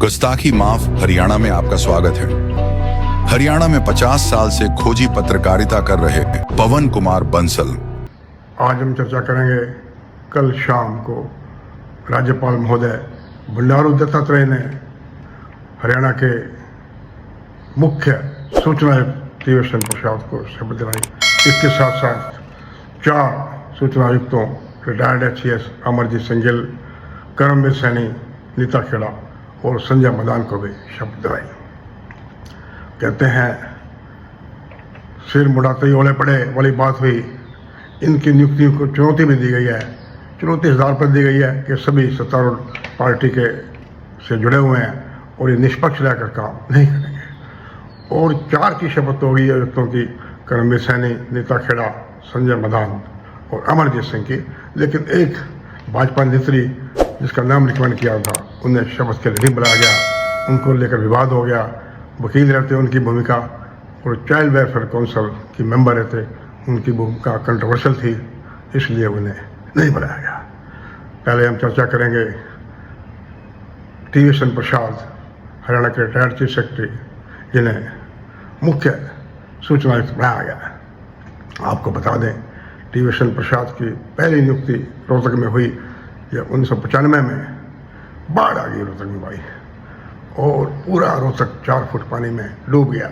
गुस्ताखी माफ हरियाणा में आपका स्वागत है। हरियाणा में 50 साल से खोजी पत्रकारिता कर रहे पवन कुमार बंसल आज हम चर्चा करेंगे। कल शाम को राज्यपाल महोदय बंडारू दत्तात्रेय ने हरियाणा के मुख्य सूचना आयुक्त टीवेशन प्रसाद को शपथ दिलाई। इसके साथ साथ 4 सूचना आयुक्तों रिटायर्ड HCS अमरजीत सिंह गिल, करमवीर सैनी, नीता खेड़ा और संजय मदान को भी शपथ दिलाई। कहते हैं सिर मुड़ाते ही ओले पड़े वाली बात हुई। इनकी नियुक्तियों को चुनौती भी दी गई है। चुनौती इस आधार पर दी गई है कि सभी सत्तारूढ़ पार्टी के से जुड़े हुए हैं और ये निष्पक्ष रहकर काम नहीं करेंगे। और 4 की शपथ होगी आयुक्तों की, करमवीर सैनी, नीता खेड़ा, संजय मदान और अमरजीत सिंह की। लेकिन एक भाजपा नेत्री जिसका नाम रिकमेंड किया था उन्हें शपथ के लिए नहीं बुलाया गया। उनको लेकर विवाद हो गया। वकील रहते उनकी भूमिका और चाइल्ड वेलफेयर काउंसिल की मेंबर रहते, उनकी भूमिका कंट्रोवर्शियल थी, इसलिए उन्हें नहीं बुलाया गया। पहले हम चर्चा करेंगे टीवेशन प्रसाद, हरियाणा के रिटायर्ड चीफ सेक्रेटरी, जिन्हें मुख्य सूचना आयुक्त बनाया गया। आपको बता दें टीवेशन प्रसाद की पहली नियुक्ति रोहतक में हुई। यह 1995 में बाढ़ आ गई रोहतक में भाई, और पूरा रोहतक 4 फुट पानी में डूब गया।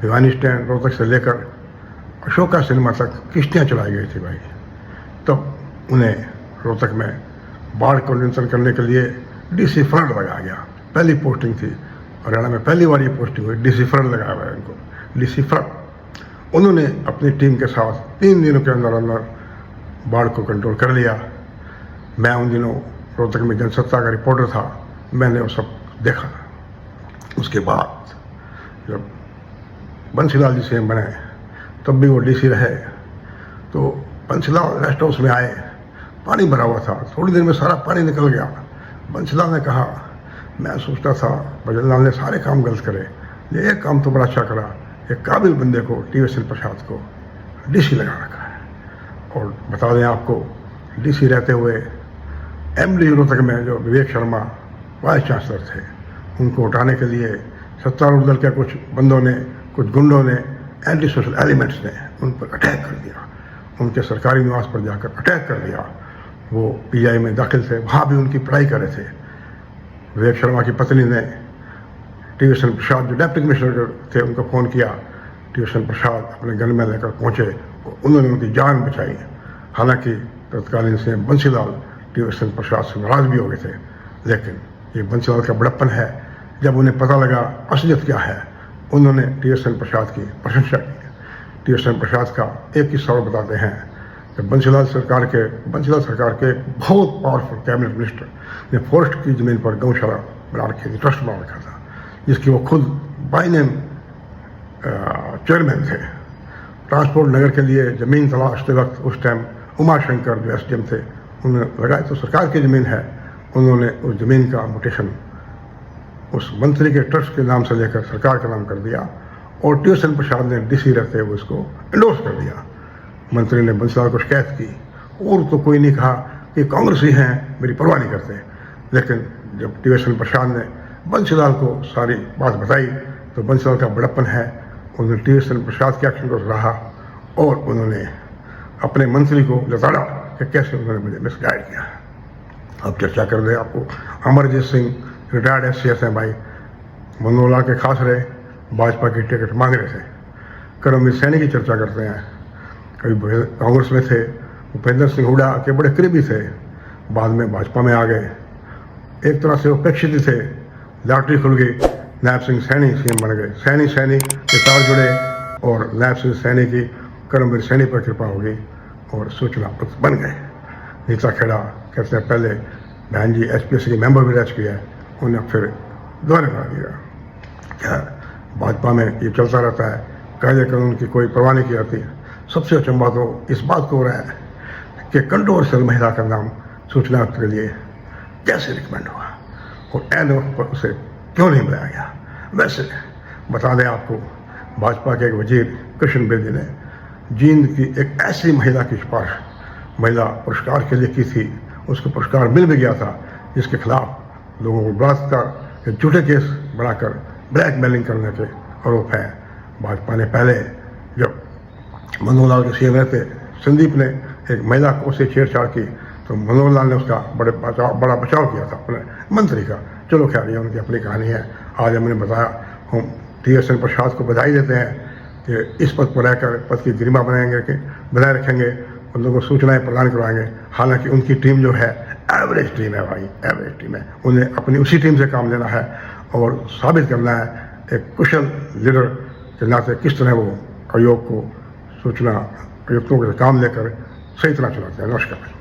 भिवानी स्टैंड रोहतक से लेकर अशोका सिनेमा तक किश्तियाँ चलाई गई थी भाई। तब उन्हें रोहतक में बाढ़ को नियंत्रण करने के लिए DC फ्लड लगाया गया। पहली पोस्टिंग थी हरियाणा में, पहली बार ये पोस्टिंग हुई। DC फ्लड लगाया हुआ है इनको, DC फ्लड। उन्होंने अपनी टीम के साथ 3 दिनों के अंदर अंदर बाढ़ को कंट्रोल कर लिया। मैं उन दिनों रोहतक में जनसत्ता का रिपोर्टर था, मैंने वो सब देखा। उसके बाद जब बंसीलाल जी CM बने तब भी वो DC रहे, तो बंसीलाल रेस्ट हाउस में आए, पानी भरा हुआ था, थोड़ी देर में सारा पानी निकल गया। बंसीलाल ने कहा, मैं सोचता था भजनलाल ने सारे काम गलत करे, ये एक काम तो बड़ा अच्छा करा, एक काबिल बंदे को टीवेशन प्रसाद को DC लगा रखा है। और बता दें आपको, DC रहते हुए MD रोहतक में जो विवेक शर्मा वाइस चांसलर थे, उनको उठाने के लिए सत्तारूढ़ दल के कुछ बंदों ने, कुछ गुंडों ने, एंटी सोशल एलिमेंट्स ने उन पर अटैक कर दिया। उनके सरकारी निवास पर जाकर अटैक कर दिया। वो PI में दाखिल थे, वहाँ भी उनकी पढ़ाई कर रहे थे। विवेक शर्मा की पत्नी ने टीवेशन प्रसाद जो डिप्टी कमिश्नर थे उनको फ़ोन किया। टीवेशन प्रसाद अपने घर में लेकर पहुँचे, उन्होंने उनकी जान बचाई। हालांकि तत्कालीन CM बंसीलाल टीवेशन प्रसाद से नाराज भी हो गए थे, लेकिन ये बंसीलाल का बड़प्पन है। जब उन्हें पता लगा असलियत क्या है, उन्होंने टीवेशन प्रसाद की प्रशंसा की। टीवेशन प्रसाद का एक किस्सा और बताते हैं कि बंसीलाल सरकार के बहुत पावरफुल कैबिनेट मिनिस्टर ने फॉरेस्ट की ज़मीन पर गौशाला बना रखी थी, ट्रस्ट बना रखा था, जिसकी वो खुद बाय नेम चेयरमैन थे। ट्रांसपोर्ट नगर के लिए ज़मीन तलाशते वक्त उस टाइम उमाशंकर जो SDM थे, उन्होंने लगाया तो सरकार की ज़मीन है। उन्होंने उस ज़मीन का म्यूटेशन उस मंत्री के ट्रस्ट के नाम से लेकर सरकार का नाम कर दिया, और टीवेशन प्रसाद ने DC रहते हुए उसको एंडोर्स कर दिया। मंत्री ने बंसीलाल को शिकायत की, और तो कोई नहीं कहा कि कांग्रेसी हैं, मेरी परवाह नहीं करते। लेकिन जब टीवेशन प्रसाद ने बंसीलाल को सारी बात बताई तो बंसीलाल का बड़प्पन है, उन्होंने टीवेशन प्रसाद के एक्शन को सराहा और उन्होंने अपने मंत्री को लताड़ा कि कैसे उन्होंने मुझे मिसगाइड किया। अब चर्चा कर दे आपको, अमरजीत सिंह रिटायर्ड HCS हैं भाई, मनोहर लाल के खास रहे, भाजपा की टिकट मांग रहे थे। करमवीर सैनी की चर्चा करते हैं, कभी कांग्रेस में थे, भूपेंद्र सिंह हुड्डा के बड़े करीबी थे, बाद में भाजपा में आ गए। एक तरह से उपेक्षित थे, लॉटरी खुल गई, नायब सिंह सैनी CM बन गए। सैनी के तार जुड़े और नायब सिंह सैनी की करमवीर सैनी पर कृपा हो गई और सूचना आयुक्त बन गए। नीता खेड़ा कहते हैं पहले बहन जी HPSC के मेंबर भी रह चुके हैं, उन्हें फिर दोबारा बना दिया। क्या भाजपा में ये चलता रहता है, कायदे कानून की कोई परवाह नहीं की जाती। सबसे अचंभा तो इस बात को हो रहा है कि कंट्रोवर्शियल महिला का नाम सूचना आयुक्त के लिए कैसे रिकमेंड हुआ और एन वक्त पर उसे क्यों नहीं बुलाया गया। वैसे बता दें आपको, भाजपा के एक वजीर कृष्ण बेदी ने जींद की एक ऐसी महिला की सिफारिश महिला पुरस्कार के लिए की थी, उसको पुरस्कार मिल भी गया था, जिसके खिलाफ लोगों को बलात्कार कि झूठे केस बढ़ाकर ब्लैकमेलिंग करने के आरोप हैं। भाजपा ने पहले जब मनोहर लाल के सीएम रहते संदीप ने एक महिला को से छेड़छाड़ की तो मनोहर लाल ने उसका बड़ा बचाव किया था अपने मंत्री का। चलो खैर ये उनकी अपनी कहानी है। आज हमने बताया, हम TSN प्रसाद को बधाई देते हैं कि इस पद पर रहकर पद की गरिमा बनाए रखेंगे, उन लोगों को सूचनाएं प्रदान करवाएंगे। हालांकि उनकी टीम जो है एवरेज टीम है भाई, एवरेज टीम है। उन्हें अपनी उसी टीम से काम लेना है और साबित करना है एक कुशल लीडर के नाते किस तरह वो आयोग को सूचना आयुक्तों के काम लेकर सही तरह चलाते हैं। नमस्कार।